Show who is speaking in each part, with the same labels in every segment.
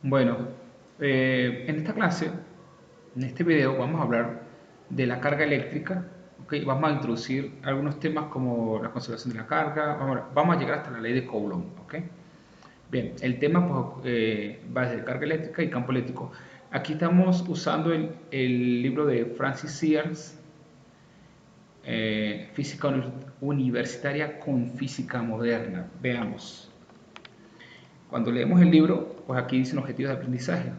Speaker 1: Bueno, en esta clase, en este video, vamos a hablar de la carga eléctrica. ¿Ok? Vamos a introducir algunos temas como la conservación de la carga. Vamos a llegar hasta la ley de Coulomb. ¿Ok? Bien, el tema pues, va desde carga eléctrica y campo eléctrico. Aquí estamos usando el libro de Francis Sears, Física Universitaria con Física Moderna. Veamos. Cuando leemos el libro, pues aquí dicen objetivos de aprendizaje.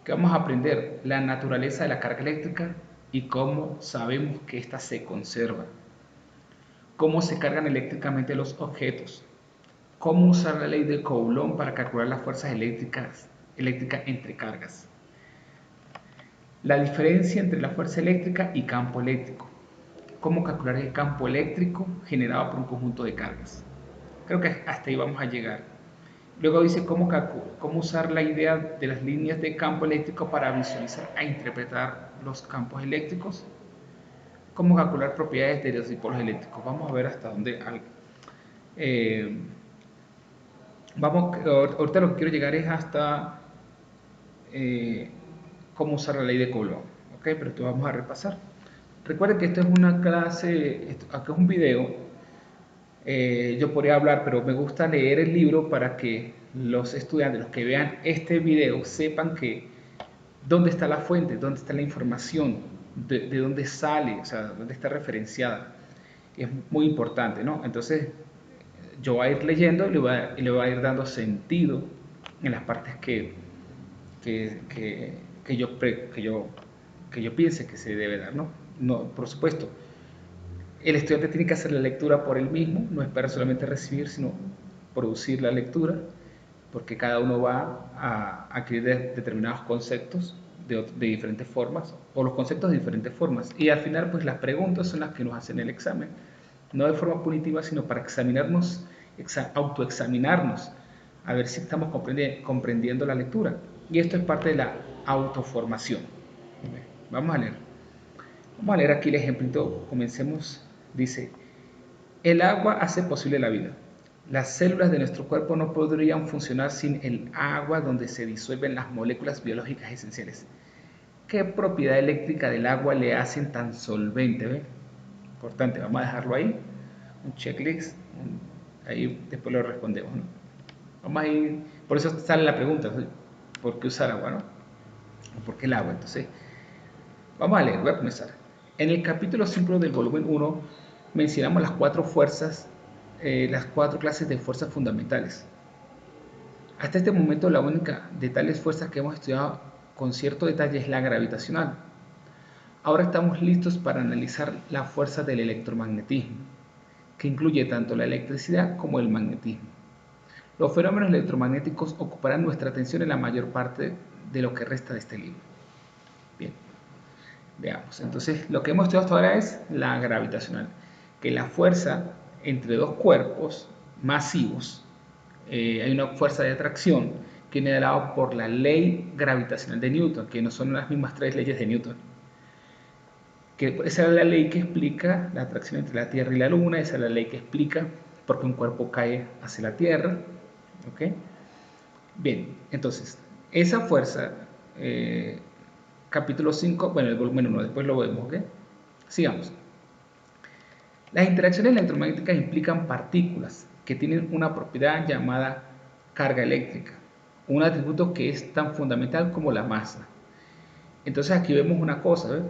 Speaker 1: Que vamos a aprender la naturaleza de la carga eléctrica y cómo sabemos que ésta se conserva, cómo se cargan eléctricamente los objetos, cómo usar la ley de Coulomb para calcular las fuerzas eléctricas entre cargas, la diferencia entre la fuerza eléctrica y campo eléctrico, cómo calcular el campo eléctrico generado por un conjunto de cargas. Creo que hasta ahí vamos a llegar. Luego dice cómo usar la idea de las líneas de campo eléctrico para visualizar e interpretar los campos eléctricos. Cómo calcular propiedades de los dipolos eléctricos. Vamos a ver hasta dónde. Eh, ahorita lo que quiero llegar es hasta eh, cómo usar la ley de Coulomb. ¿Ok? Pero esto vamos a repasar. Recuerden que esto es una clase, acá es un video. Yo podría hablar, pero me gusta leer el libro para que los estudiantes, los que vean este video, sepan que dónde está la fuente, dónde está la información, de dónde sale, o sea, dónde está referenciada. Es muy importante, ¿no? Entonces, yo voy a ir leyendo y le voy a ir dando sentido en las partes que, que, que yo, que, yo, que yo piense que se debe dar, ¿no? No, por supuesto, el estudiante tiene que hacer la lectura por él mismo, no espera solamente recibir, sino producir la lectura, porque cada uno va a adquirir determinados conceptos de diferentes formas, o los conceptos de diferentes formas. Y al final, pues las preguntas son las que nos hacen el examen, no de forma punitiva, sino para examinarnos, autoexaminarnos, a ver si estamos comprendiendo la lectura. Y esto es parte de la autoformación. Vamos a leer. Vamos a leer aquí el ejemplito. Comencemos. Dice, el agua hace posible la vida. Las células de nuestro cuerpo no podrían funcionar sin el agua donde se disuelven las moléculas biológicas esenciales. ¿Qué propiedad eléctrica del agua le hacen tan solvente? ¿Ve? Importante, vamos a dejarlo ahí. Un checklist. Ahí después lo respondemos. ¿No? Vamos a ir, por eso sale la pregunta, ¿por qué usar agua? ¿No? ¿Por qué el agua? Entonces, vamos a leer, voy a comenzar. En el capítulo 5 del volumen 1 mencionamos las cuatro fuerzas, las cuatro clases de fuerzas fundamentales. Hasta este momento la única de tales fuerzas que hemos estudiado con cierto detalle es la gravitacional. Ahora estamos listos para analizar la fuerza del electromagnetismo, que incluye tanto la electricidad como el magnetismo. Los fenómenos electromagnéticos ocuparán nuestra atención en la mayor parte de lo que resta de este libro. Bien. Veamos, entonces lo que hemos estudiado hasta ahora es la gravitacional, que la fuerza entre dos cuerpos masivos, hay una fuerza de atracción que viene dado por la ley gravitacional de Newton, que no son las mismas tres leyes de Newton. Que esa es la ley que explica la atracción entre la Tierra y la Luna, esa es la ley que explica por qué un cuerpo cae hacia la Tierra. ¿Ok? Bien, entonces, esa fuerza, capítulo 5, bueno, el volumen 1, después lo vemos, ¿ok? Sigamos. Las interacciones electromagnéticas implican partículas que tienen una propiedad llamada carga eléctrica, un atributo que es tan fundamental como la masa. Entonces aquí vemos una cosa, ¿ves?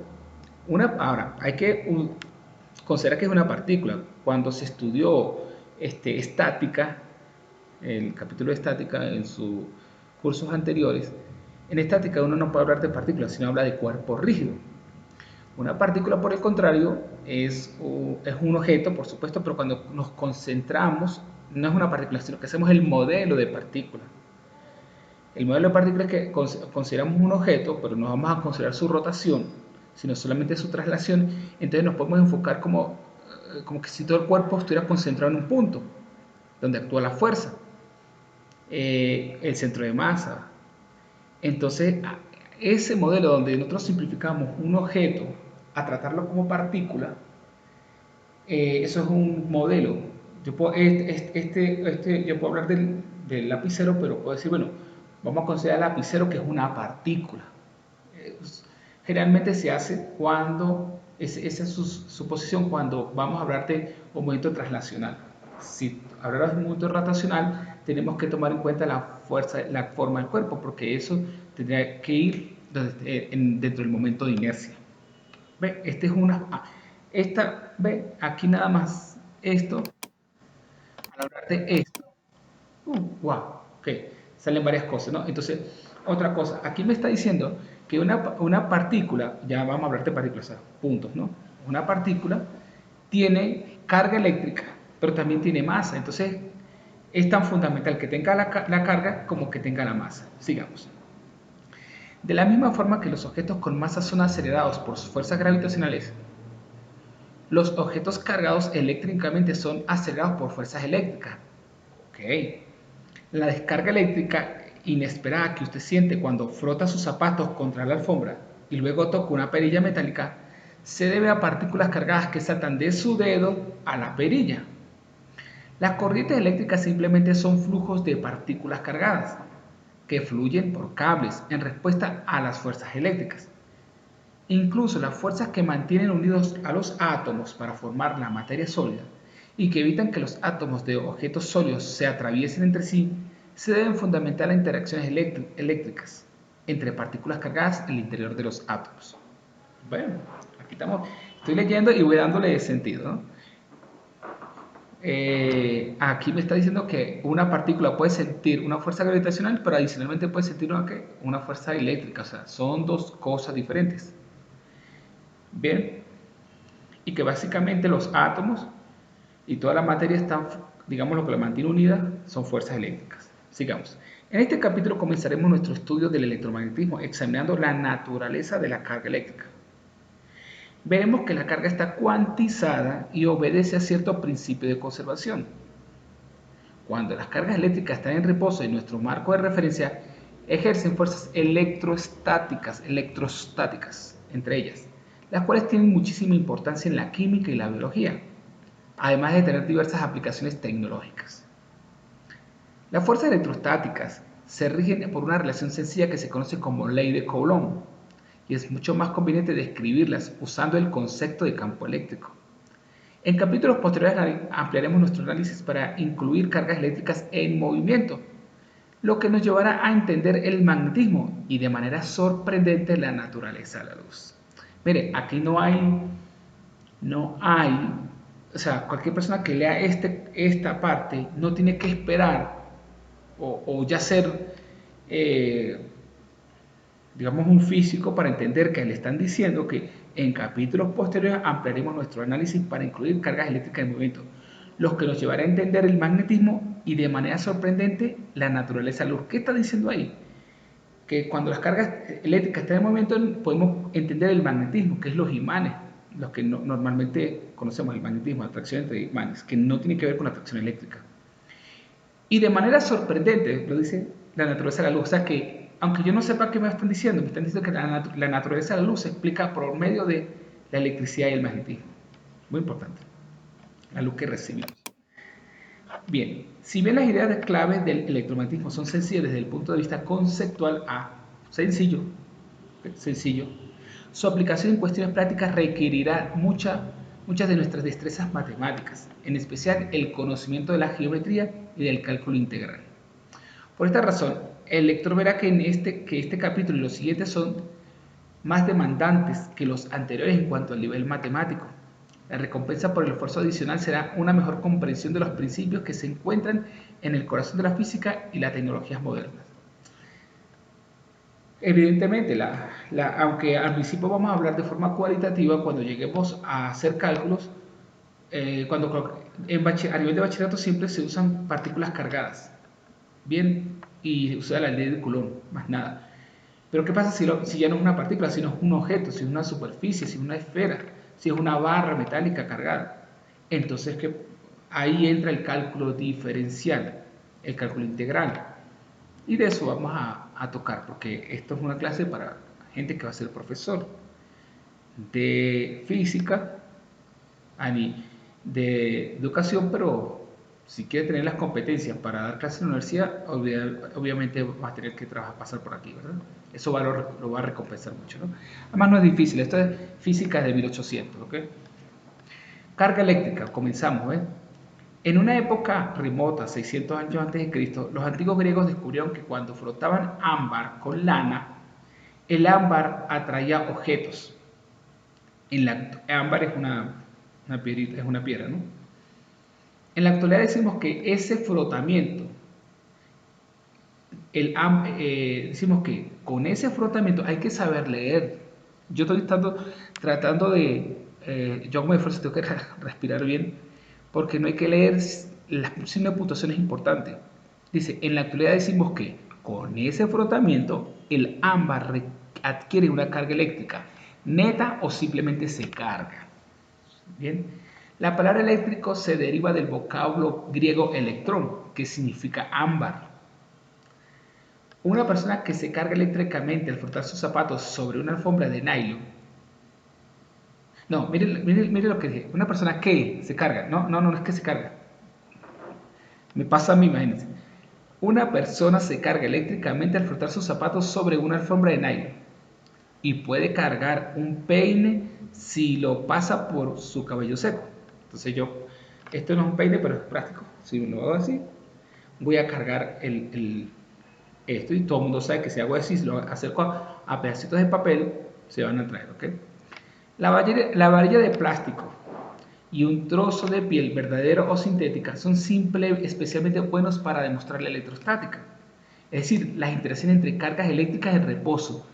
Speaker 1: Ahora, hay que considerar que es una partícula. Cuando se estudió estática, el capítulo de estática en sus cursos anteriores, en estática uno no puede hablar de partículas, sino habla de cuerpo rígido. Una partícula, por el contrario, es un objeto, por supuesto, pero cuando nos concentramos, no es una partícula, sino que hacemos el modelo de partícula. El modelo de partícula es que consideramos un objeto, pero no vamos a considerar su rotación, sino solamente su traslación. Entonces nos podemos enfocar como que si todo el cuerpo estuviera concentrado en un punto, donde actúa la fuerza, el centro de masa. Entonces, ese modelo donde nosotros simplificamos un objeto a tratarlo como partícula, eso es un modelo. Yo puedo, yo puedo hablar del lapicero, pero puedo decir, bueno, Vamos a considerar el lapicero, que es una partícula. Generalmente se hace cuando, esa es su posición cuando vamos a hablar de un movimiento traslacional. Si hablamos de un movimiento rotacional, tenemos que tomar en cuenta la fuerza, la forma del cuerpo, porque eso tendría que ir dentro del momento de inercia. ¿Ve? Esta es una... ¿ve? Aquí nada más esto, al hablar de esto, wow, ok, salen varias cosas, ¿no? Entonces, otra cosa, aquí me está diciendo que una partícula, ya vamos a hablar de partículas, o sea, puntos, ¿no? Una partícula tiene carga eléctrica, pero también tiene masa, entonces es tan fundamental que tenga la carga como que tenga la masa. Sigamos. De la misma forma que los objetos con masa son acelerados por sus fuerzas gravitacionales, los objetos cargados eléctricamente son acelerados por fuerzas eléctricas. Ok. La descarga eléctrica inesperada que usted siente cuando frota sus zapatos contra la alfombra y luego toca una perilla metálica se debe a partículas cargadas que saltan de su dedo a la perilla. Las corrientes eléctricas simplemente son flujos de partículas cargadas que fluyen por cables en respuesta a las fuerzas eléctricas. Incluso las fuerzas que mantienen unidos a los átomos para formar la materia sólida y que evitan que los átomos de objetos sólidos se atraviesen entre sí se deben fundamentar a interacciones eléctricas entre partículas cargadas en el interior de los átomos. Bueno, aquí estamos, estoy leyendo y voy dándole sentido, ¿no? Aquí me está diciendo que una partícula puede sentir una fuerza gravitacional, pero adicionalmente puede sentir una fuerza eléctrica, o sea, son dos cosas diferentes. Bien, y que básicamente los átomos y toda la materia están, digamos, lo que la mantiene unida son fuerzas eléctricas. Sigamos. En este capítulo comenzaremos nuestro estudio del electromagnetismo, examinando la naturaleza de la carga eléctrica. Veremos que la carga está cuantizada y obedece a cierto principio de conservación. Cuando las cargas eléctricas están en reposo en nuestro marco de referencia, ejercen fuerzas electrostáticas entre ellas, las cuales tienen muchísima importancia en la química y la biología, además de tener diversas aplicaciones tecnológicas. Las fuerzas electrostáticas se rigen por una relación sencilla que se conoce como ley de Coulomb, y es mucho más conveniente describirlas usando el concepto de campo eléctrico. En capítulos posteriores ampliaremos nuestro análisis para incluir cargas eléctricas en movimiento, lo que nos llevará a entender el magnetismo y de manera sorprendente la naturaleza de la luz. Mire, aquí no hay, o sea, cualquier persona que lea esta parte no tiene que esperar o ya ser, eh, digamos, un físico para entender que le están diciendo que en capítulos posteriores ampliaremos nuestro análisis para incluir cargas eléctricas en movimiento, los que nos llevará a entender el magnetismo y de manera sorprendente la naturaleza de la luz. ¿Qué está diciendo ahí? Que cuando las cargas eléctricas están en movimiento podemos entender el magnetismo, que es los imanes, los que normalmente conocemos, el magnetismo, la atracción entre imanes, que no tiene que ver con la atracción eléctrica. Y de manera sorprendente, lo dice la naturaleza de la luz, o sea que, aunque yo no sepa qué me están diciendo que la naturaleza de la luz se explica por medio de la electricidad y el magnetismo. Muy importante, la luz que recibimos. Bien, si bien las ideas de claves del electromagnetismo son sencillas desde el punto de vista conceptual sencillo, su aplicación en cuestiones prácticas requerirá muchas de nuestras destrezas matemáticas, en especial el conocimiento de la geometría y del cálculo integral. Por esta razón, el lector verá que este capítulo y los siguientes son más demandantes que los anteriores en cuanto al nivel matemático. La recompensa por el esfuerzo adicional será una mejor comprensión de los principios que se encuentran en el corazón de la física y las tecnologías modernas. Evidentemente, aunque al principio vamos a hablar de forma cualitativa, cuando lleguemos a hacer cálculos, a nivel de bachillerato siempre se usan partículas cargadas, bien, y usa la ley de Coulomb, más nada. Pero ¿qué pasa si ya no es una partícula, si no es un objeto, si es una superficie, si es una esfera, si es una barra metálica cargada? Entonces ahí entra el cálculo diferencial, el cálculo integral. Y de eso vamos a tocar, porque esto es una clase para gente que va a ser profesor de física, de educación, pero si quieres tener las competencias para dar clases en la universidad, obviamente vas a tener que pasar por aquí, ¿verdad? Eso lo va a recompensar mucho, ¿no? Además no es difícil, esto es física de 1800, ¿ok? Carga eléctrica, comenzamos, ¿eh? En una época remota, 600 años antes de Cristo, los antiguos griegos descubrieron que cuando frotaban ámbar con lana, el ámbar atraía objetos. Ámbar es una piedrita, es una piedra, ¿no? En la actualidad decimos que ese frotamiento, decimos que con ese frotamiento hay que saber leer. Yo estoy tratando de, yo me esfuerzo, tengo que respirar bien, porque no hay que leer, la signo de puntuación es importante. Dice, en la actualidad decimos que con ese frotamiento el ámbar adquiere una carga eléctrica neta o simplemente se carga. Bien, la palabra eléctrico se deriva del vocablo griego electrón, que significa ámbar. Una persona que se carga eléctricamente al frotar sus zapatos sobre una alfombra de nylon. No, mire lo que dije. Una persona que se carga. No es que se carga. Me pasa a mí, imagínense. Una persona se carga eléctricamente al frotar sus zapatos sobre una alfombra de nylon. Y puede cargar un peine si lo pasa por su cabello seco. Entonces esto no es un peine, pero es práctico. Si lo hago así, voy a cargar esto y todo el mundo sabe que si hago así, si lo acerco a pedacitos de papel, se van a traer, ¿ok? La varilla de plástico y un trozo de piel verdadera o sintética son especialmente buenos para demostrar la electrostática. Es decir, las interacciones entre cargas eléctricas en reposo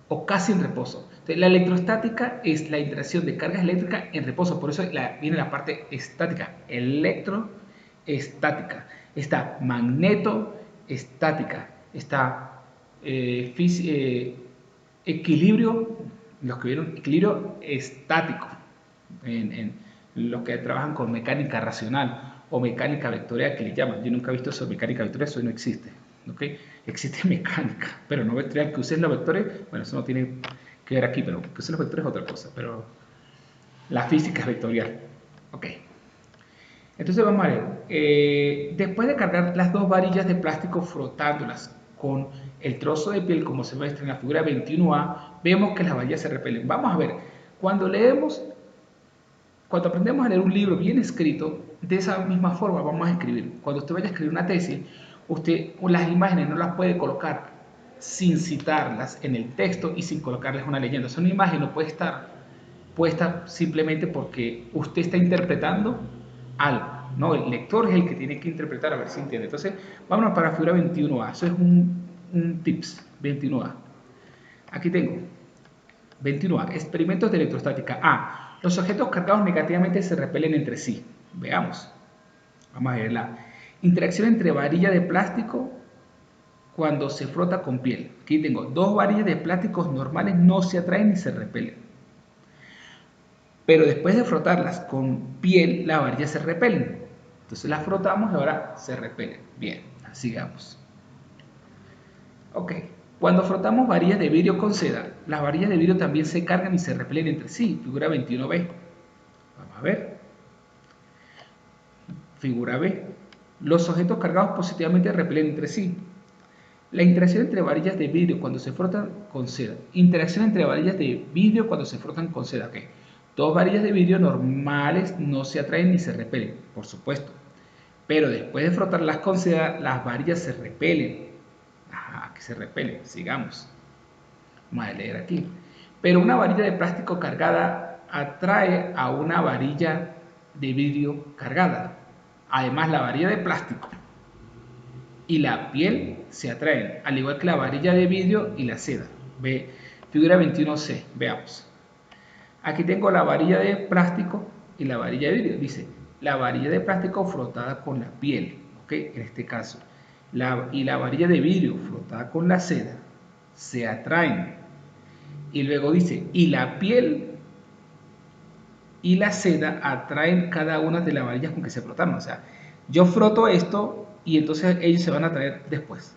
Speaker 1: o casi en reposo. Entonces, la electrostática es la interacción de cargas eléctricas en reposo, por eso viene la parte estática, electroestática. Está magnetoestática, está equilibrio, los que vieron equilibrio estático, en los que trabajan con mecánica racional o mecánica vectorial que le llaman. Yo nunca he visto eso, mecánica vectorial, eso no existe. ¿Okay? Existe mecánica, pero no vectorial. Que uses los vectores, bueno, eso no tiene que ver aquí, pero que uses los vectores es otra cosa, pero la física es vectorial. Ok. Entonces vamos a ver, después de cargar las dos varillas de plástico frotándolas con el trozo de piel como se muestra en la figura 21A, vemos que las varillas se repelen. Vamos a ver, cuando aprendemos a leer un libro bien escrito, de esa misma forma vamos a escribir. Cuando usted vaya a escribir una tesis, usted las imágenes no las puede colocar sin citarlas en el texto y sin colocarles una leyenda. Son imágenes, no puede estar puesta simplemente porque usted está interpretando algo. No, el lector es el que tiene que interpretar a ver si entiende. Entonces, vámonos para la figura 21A. Eso es un tips 21A. Aquí tengo 21A. Experimentos de electrostática. A. Los objetos cargados negativamente se repelen entre sí. Veamos. Vamos a ver la interacción entre varilla de plástico cuando se frota con piel. Aquí tengo dos varillas de plásticos normales, no se atraen ni se repelen. Pero después de frotarlas con piel, las varillas se repelen. Entonces las frotamos y ahora se repelen. Bien, sigamos. Ok, cuando frotamos varillas de vidrio con seda, las varillas de vidrio también se cargan y se repelen entre sí. Figura 21B. Vamos a ver. Figura B. Los objetos cargados positivamente repelen entre sí. La interacción entre varillas de vidrio cuando se frotan con seda. Interacción entre varillas de vidrio cuando se frotan con seda. Okay. Dos varillas de vidrio normales no se atraen ni se repelen, por supuesto. Pero después de frotarlas con seda, las varillas se repelen. Ajá, que se repelen. Sigamos. Vamos a leer aquí. Pero una varilla de plástico cargada atrae a una varilla de vidrio cargada. Además, la varilla de plástico y la piel se atraen, al igual que la varilla de vidrio y la seda. Ve, figura 21C, veamos. Aquí tengo la varilla de plástico y la varilla de vidrio. Dice, la varilla de plástico frotada con la piel, ¿ok? En este caso. Y la varilla de vidrio frotada con la seda se atraen. Y luego dice, y la piel y la seda atraen cada una de las varillas con que se frotaron. O sea, yo froto esto y entonces ellos se van a atraer después.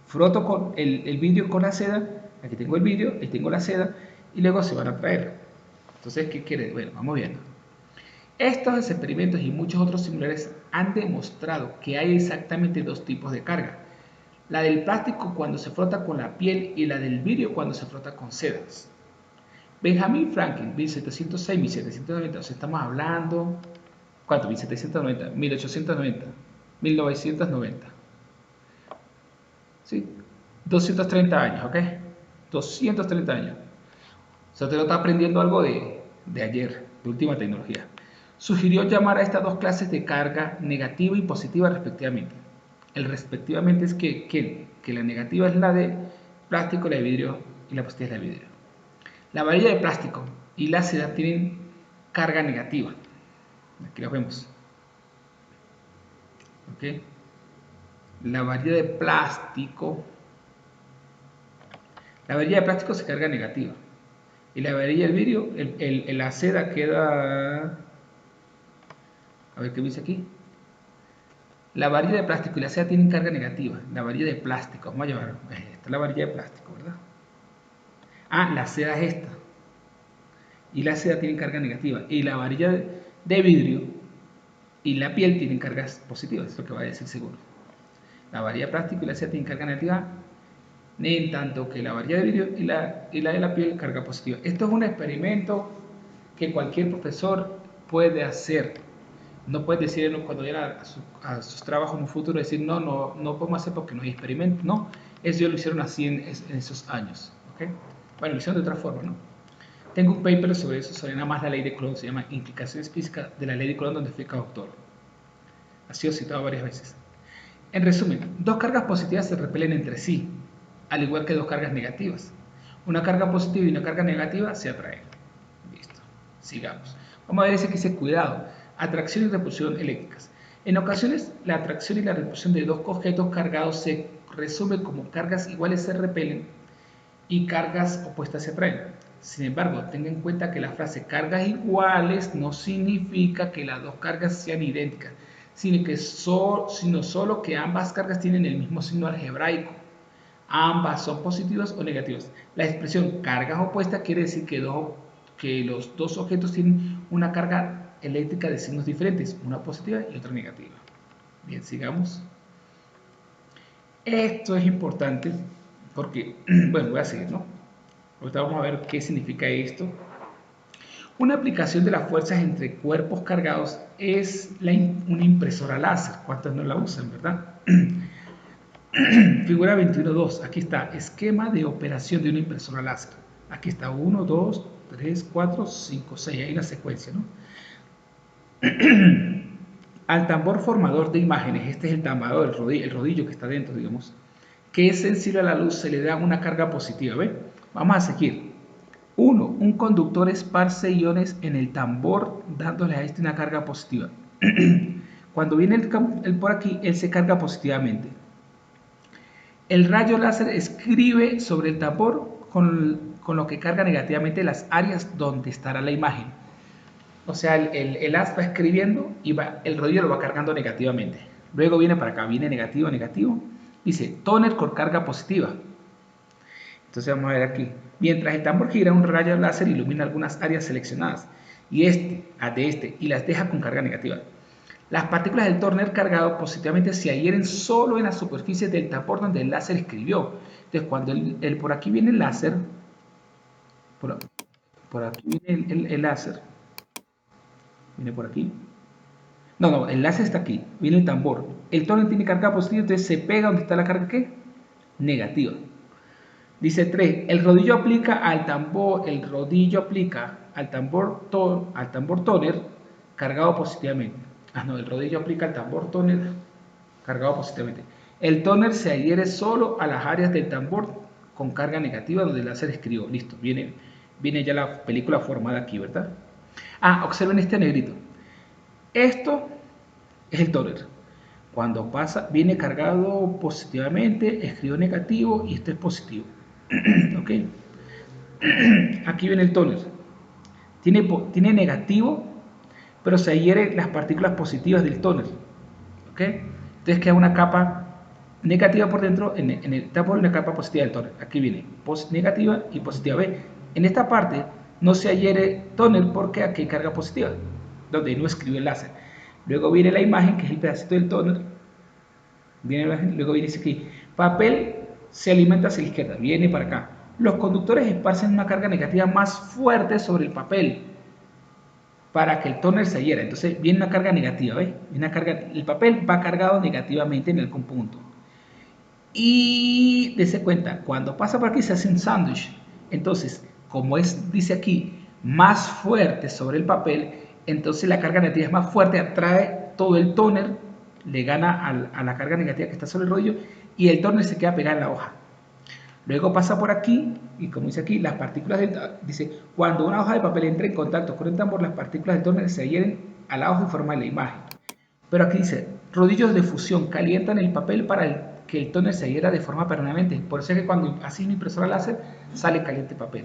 Speaker 1: Froto con el vidrio con la seda, aquí tengo el vidrio, ahí tengo la seda, y luego se van a atraer. Entonces, ¿qué quiere? Bueno, vamos viendo. Estos experimentos y muchos otros similares han demostrado que hay exactamente dos tipos de carga. La del plástico cuando se frota con la piel y la del vidrio cuando se frota con sedas. Benjamin Franklin, 1706, 1790, o sea, estamos hablando, ¿cuánto? 1790, 1890, 1990. ¿Sí? 230 años, ¿ok? 230 años. O sea, te lo está aprendiendo algo de ayer, de última tecnología. Sugirió llamar a estas dos clases de carga negativa y positiva respectivamente. El respectivamente es que la negativa es la de plástico, la de vidrio, y la positiva es la de vidrio. La varilla de plástico y la seda tienen carga negativa. Aquí lo vemos. ¿Ok? La varilla de plástico, se carga negativa. Y la varilla del vidrio, la seda queda... A ver qué dice aquí. La varilla de plástico y la seda tienen carga negativa. La varilla de plástico, vamos a llevar. Esta es la varilla de plástico, ¿verdad? Ah, la seda es esta. Y la seda tiene carga negativa. Y la varilla de vidrio y la piel tienen cargas positivas. Es lo que va a decir seguro. La varilla de plástico y la seda tienen carga negativa, en tanto que la varilla de vidrio y la de la piel carga positiva. Esto es un experimento que cualquier profesor puede hacer. No puede decir cuando llega a sus trabajos en un futuro, decir no podemos hacer porque no hay experimento. No, eso lo hicieron así en esos años. ¿Okay? Bueno, lo hicieron de otra forma, ¿no? Tengo un paper sobre eso, sobre nada más la ley de Coulomb, se llama Implicaciones físicas de la ley de Coulomb, donde fui coautor. Ha sido citado varias veces. En resumen, dos cargas positivas se repelen entre sí, al igual que dos cargas negativas. Una carga positiva y una carga negativa se atraen. Listo, sigamos. Vamos a ver ese que dice cuidado, atracción y repulsión eléctricas. En ocasiones, la atracción y la repulsión de dos objetos cargados se resume como cargas iguales se repelen y cargas opuestas se atraen. Sin embargo, tenga en cuenta que la frase cargas iguales no significa que las dos cargas sean idénticas, sino solo que ambas cargas tienen el mismo signo algebraico. Ambas son positivas o negativas. La expresión cargas opuestas quiere decir que los dos objetos tienen una carga eléctrica de signos diferentes, una positiva y otra negativa. Bien, sigamos. Esto es importante porque, bueno, voy a seguir, ¿no? Ahorita vamos a ver qué significa esto. Una aplicación de las fuerzas entre cuerpos cargados es una impresora láser. ¿Cuántos no la usan, verdad? Figura 21.2. Aquí está, esquema de operación de una impresora láser. Aquí está 1, 2, 3, 4, 5, 6. Hay una secuencia, ¿no? Al tambor formador de imágenes, este es el tambor, el rodillo que está dentro, digamos, que es sensible a la luz, se le da una carga positiva. ¿Ve? Vamos a seguir. 1. Un conductor esparce iones en el tambor dándole a este una carga positiva. Cuando viene el por aquí, él se carga positivamente. El rayo láser escribe sobre el tambor con lo que carga negativamente las áreas donde estará la imagen. O sea, el haz va escribiendo y el rodillo lo va cargando negativamente. Luego viene para acá, viene negativo, negativo. Dice tóner con carga positiva. Entonces vamos a ver aquí. Mientras el tambor gira, un rayo láser ilumina algunas áreas seleccionadas y y las deja con carga negativa. Las partículas del tóner cargado positivamente se adhieren solo en la superficie del tambor donde el láser escribió. Entonces cuando por aquí viene el láser, por aquí viene el láser, viene por aquí. No, el láser está aquí, viene el tambor. El tóner tiene carga positiva, entonces se pega donde está la carga ¿qué? Negativa. Dice 3. El rodillo aplica al tambor tóner cargado positivamente. El rodillo aplica al tambor tóner cargado positivamente. El tóner se adhiere solo a las áreas del tambor con carga negativa donde el láser escribió. Listo, viene ya la película formada aquí, ¿verdad? Observen este negrito. Esto es el tóner. Cuando pasa, viene cargado positivamente, escribió negativo y esto es positivo. ¿Ok? Aquí viene el tóner. Tiene negativo, pero se adhieren las partículas positivas del tóner. ¿Ok? Entonces queda una capa negativa por dentro, en el tambor y una capa positiva del tóner. Aquí viene negativa y positiva. ¿Ve? En esta parte no se adhiere tóner porque aquí hay carga positiva. donde no escribe el láser. Luego viene la imagen, que es el pedacito del tóner. Luego viene aquí, papel se alimenta hacia la izquierda, viene para acá. Los conductores esparcen una carga negativa más fuerte sobre el papel para que el tóner se adhiera. Entonces viene una carga negativa, ¿ves? El papel va cargado negativamente en algún punto. Y dése cuenta, cuando pasa por aquí se hace un sándwich. Entonces, como dice aquí, más fuerte sobre el papel, entonces la carga negativa es más fuerte, atrae todo el tóner, le gana a la carga negativa que está sobre el rollo y el tóner se queda pegado en la hoja. Luego pasa por aquí y como dice aquí, las partículas dice, cuando una hoja de papel entra en contacto con el tambor, las partículas del tóner se adhieren a la hoja y forman la imagen. Pero aquí dice, rodillos de fusión calientan el papel para que el tóner se adhiera de forma permanente. Por eso es que cuando así mi impresora láser sale caliente el papel.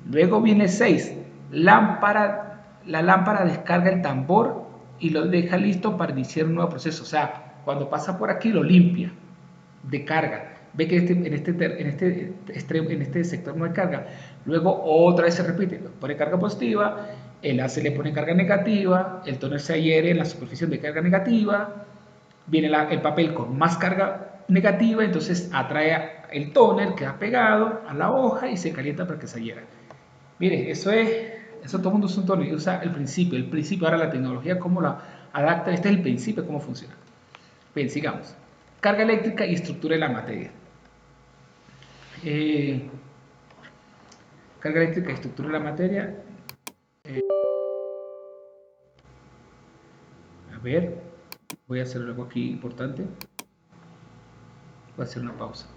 Speaker 1: Luego viene 6. La lámpara descarga el tambor y lo deja listo para iniciar un nuevo proceso. O sea, cuando pasa por aquí lo limpia de carga. Ve que en este sector no hay carga. Luego otra vez se repite, pone carga positiva, el láser le pone carga negativa, el tóner se adhiere en la superficie de carga negativa, viene el papel con más carga negativa, entonces atrae el tóner, queda pegado a la hoja y se calienta para que se adhiera. Mire, eso todo el mundo usa un tóner y usa el principio, ahora la tecnología cómo la adapta, este es el principio, cómo funciona. Bien, sigamos. Carga eléctrica y estructura de la materia. Eh, Carga eléctrica y estructura de la materia. A ver, voy a hacer algo aquí importante. Voy a hacer una pausa.